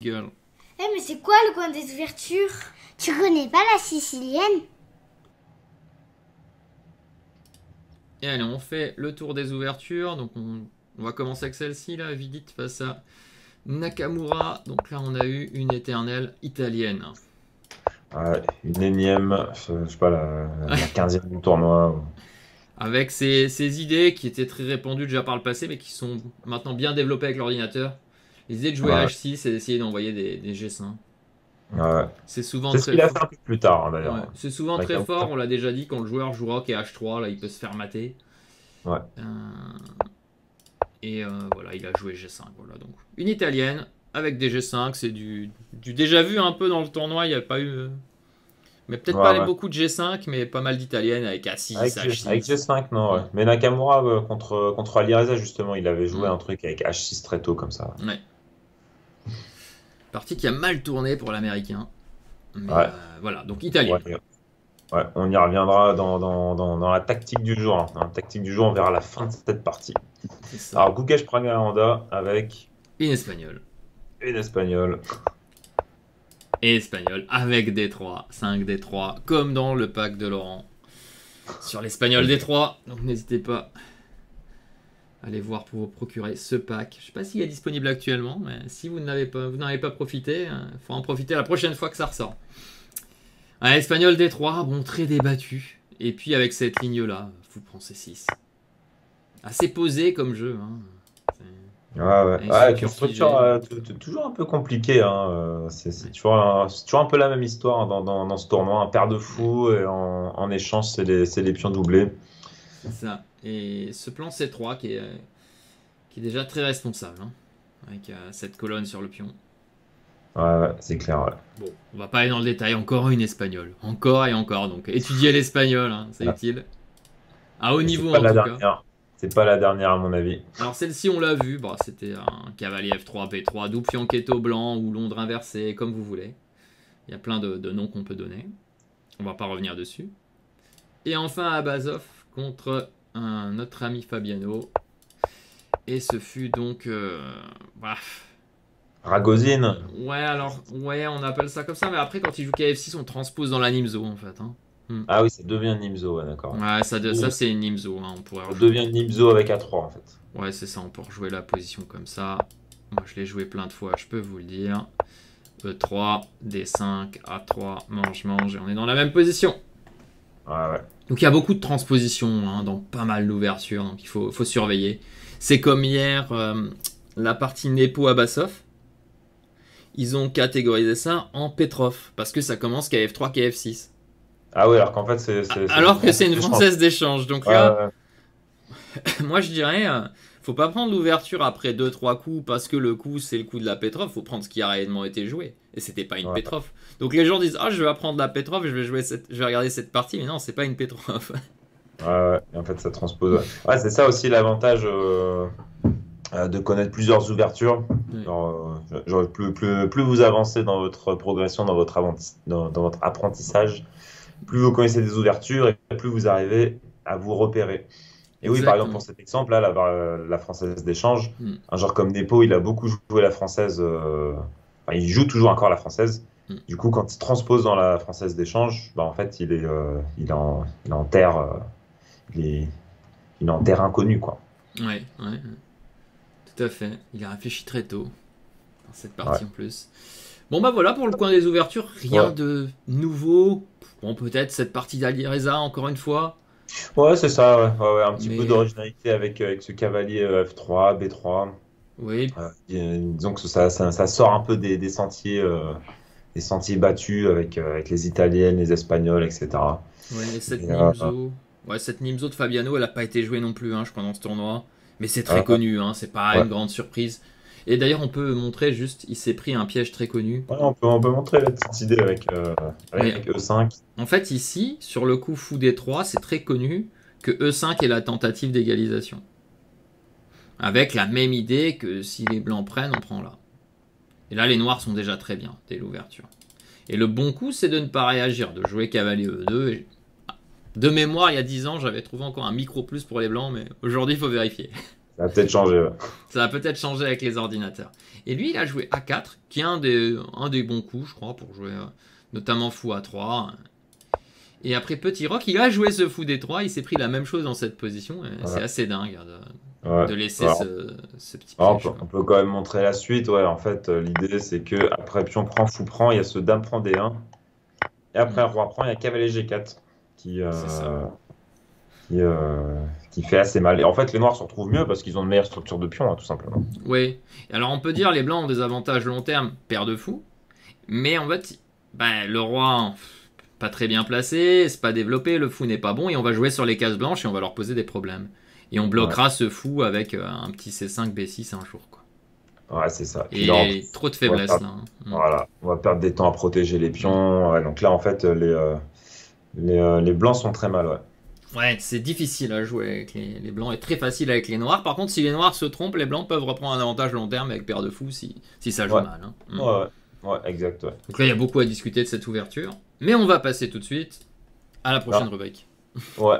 Gueule. Eh mais c'est quoi le coin des ouvertures? Tu connais pas la sicilienne? Et allez, on fait le tour des ouvertures. Donc on va commencer avec celle-ci là, Vidit face à Nakamura. Donc là on a eu une éternelle italienne. Ouais, une énième, je sais pas, la 15e du tournoi. Avec ses idées qui étaient très répandues déjà par le passé, mais qui sont maintenant bien développées avec l'ordinateur. Les idées de jouer Ouais, H6 et d'essayer d'envoyer des G5. ouais. C'est souvent C'est ce très qu'il a fort. fait un peu plus tard, hein, Ouais, d'ailleurs. c'est souvent très Nakamura. fort, on l'a déjà dit, quand le joueur joue rock et H3, là il peut se faire mater. Ouais. Euh, voilà, il a joué G5. Voilà, donc une italienne avec des G5, c'est du déjà vu un peu dans le tournoi, il n'y a pas eu. Mais peut-être Ouais, pas ouais. beaucoup de G5, mais pas mal d'italiennes avec A6, Avec H6. G5, non, ouais. Mm. Mais Nakamura, contre Alireza, justement, il avait joué Mm. un truc avec H6 très tôt, comme ça. Ouais. Partie qui a mal tourné pour l'américain. Mais Ouais. voilà, donc Ouais, italienne. ouais. On y reviendra dans la tactique du jour, hein. Dans la tactique du jour, on verra la fin de cette partie. C'est ça. Alors, Gukesh Praganda avec Une espagnole. une espagnole. Et espagnol avec D3, 5 D3, comme dans le pack de Laurent. Sur l'espagnol D3, donc n'hésitez pas à aller voir pour vous procurer ce pack. Je ne sais pas s'il est disponible actuellement, mais si vous n'en avez pas profité, il faut en profiter la prochaine fois que ça ressort. Un espagnol D3, bon, très débattu. Et puis avec cette ligne-là, vous prend C6. Assez posé comme jeu. Hein. Ouais, ouais. Avec Ouais, et puis une structure structure figée. toujours un peu compliquée, hein. C'est Ouais, toujours un peu la même histoire dans ce tournoi. Un paire de ouais, fous et en échange, c'est les pions doublés. c'est ça. Et ce plan C3 qui est déjà très responsable. Hein, avec cette colonne sur le pion. Ouais, ouais, c'est clair. Ouais. Bon, on va pas aller dans le détail. Encore une espagnole. Encore et encore. Donc étudier l'espagnol, hein, c'est Ouais. utile. À haut Et c'est niveau pas en la tout cas. dernière. C'est pas la dernière, à mon avis. Alors celle-ci, on l'a vu. Bah, c'était un cavalier F3, B3, double fianchetto blanc ou Londres inversé, comme vous voulez. Il y a plein de noms qu'on peut donner. On va pas revenir dessus. Et enfin, Abazov contre notre ami Fabiano. Et ce fut donc... bref. Ragozine. Ouais, alors, ouais, on appelle ça comme ça. Mais après, quand il joue KF6, on transpose dans la Nimzo, en fait. Hein. Hmm. Ah oui, ça devient Nimzo, ouais, d'accord. Ouais, ça Ça c'est une Nimzo. Hein. On pourrait rejouer. devient Nimzo avec A3, en fait. Ouais, c'est ça, on peut rejouer la position comme ça. Moi, je l'ai joué plein de fois, je peux vous le dire. E3, D5, A3, mange, mange, et on est dans la même position. Ouais, ouais. Donc il y a beaucoup de transpositions hein, dans pas mal d'ouvertures, donc il faut surveiller. C'est comme hier, la partie Nepo-Abasov. Ils ont catégorisé ça en Petrov, parce que ça commence KF3, KF6. Ah oui, alors qu'en fait, c'est une Alors que c'est française une d'échange. française d'échange. Donc Ouais, là, ouais. moi je dirais, faut pas prendre l'ouverture après deux trois coups parce que le coup c'est le coup de la Petrov, faut prendre ce qui a réellement été joué. Et c'était pas une Ouais. Petrov. Donc les gens disent ah je vais apprendre la Petrov, je vais regarder cette partie, mais non c'est pas une Petrov. Ouais, ouais. Et en fait, ça transpose. Ouais, ouais, c'est ça aussi l'avantage de connaître plusieurs ouvertures. Ouais. Genre, plus vous avancez dans votre progression, dans votre apprentissage, plus vous connaissez des ouvertures et plus vous arrivez à vous repérer. Et oui, par exemple, pour Exactement. cet exemple, là, la française d'échange, Hmm, un joueur comme Nepo, il a beaucoup joué la française. Enfin, il joue toujours encore la française. hmm. Du coup, quand il transpose dans la française d'échange, bah, en fait, il est en terre, il est, il est en terre inconnue, quoi. Ouais, ouais, tout à fait. Il a réfléchi très tôt dans cette Ouais. partie en plus. Bon bah voilà pour le coin des ouvertures, rien Ouais, de nouveau. Bon peut-être cette partie d'Alireza encore une fois, ouais, c'est ça. Ouais. Ouais, ouais, un petit peu mais d'originalité avec ce cavalier F3, B3. oui, Disons que ça sort un peu des sentiers battus avec les Italiennes, les Espagnols, etc. ouais, et cette Et, Nimzo. Ouais, cette Nimzo de Fabiano, elle a pas été jouée non plus, hein, je crois, dans ce tournoi. Mais c'est très euh, connu, hein, c'est pas ouais. une grande surprise. Et d'ailleurs, on peut montrer juste, il s'est pris un piège très connu. Ouais, on peut montrer la petite idée Mais avec E5. en fait, ici, sur le coup fou D3, c'est très connu que E5 est la tentative d'égalisation. Avec la même idée que si les blancs prennent, on prend là. Et là, les noirs sont déjà très bien dès l'ouverture. Et le bon coup, c'est de ne pas réagir, de jouer cavalier E2. Et de mémoire, il y a 10 ans, j'avais trouvé encore un micro plus pour les blancs, mais aujourd'hui, il faut vérifier. Ça a peut-être changé. Ouais. Ça va peut-être changer avec les ordinateurs. Et lui, il a joué A4, qui est un des bons coups, je crois, pour jouer notamment fou A3. Et après Petit Roc, il a joué ce fou D3, il s'est pris la même chose dans cette position. Et c'est assez dingue de laisser ce petit Alors, piège. on peut quand même montrer la suite. Ouais, en fait, l'idée, c'est que après pion prend, fou prend, il y a ce dame prend D1. Et après roi prend, il y a cavalier G4 qui, C'est ça. qui fait assez mal. Et en fait, les noirs se retrouvent mieux parce qu'ils ont une meilleure structure de pion, hein, tout simplement. Oui. Alors on peut dire les blancs ont des avantages long terme, paire de fou. Mais en fait, le roi, pas très bien placé, c'est pas développé, le fou n'est pas bon, et on va jouer sur les cases blanches et on va leur poser des problèmes. Et on bloquera ce fou avec un petit C5, B6 un jour, quoi. Ouais, c'est ça. Puis Et là, trop de faiblesse là. Voilà, on va perdre des temps à protéger les pions. Ouais, donc là, en fait, les blancs sont très mal. Ouais. Ouais, c'est difficile à jouer avec les blancs et très facile avec les noirs. Par contre, si les noirs se trompent, les blancs peuvent reprendre un avantage long terme avec paire de fous si ça joue Ouais. mal. Hein. Ouais, exact. Ouais. Donc là, il y a beaucoup à discuter de cette ouverture. Mais on va passer tout de suite à la prochaine rubrique. Ouais.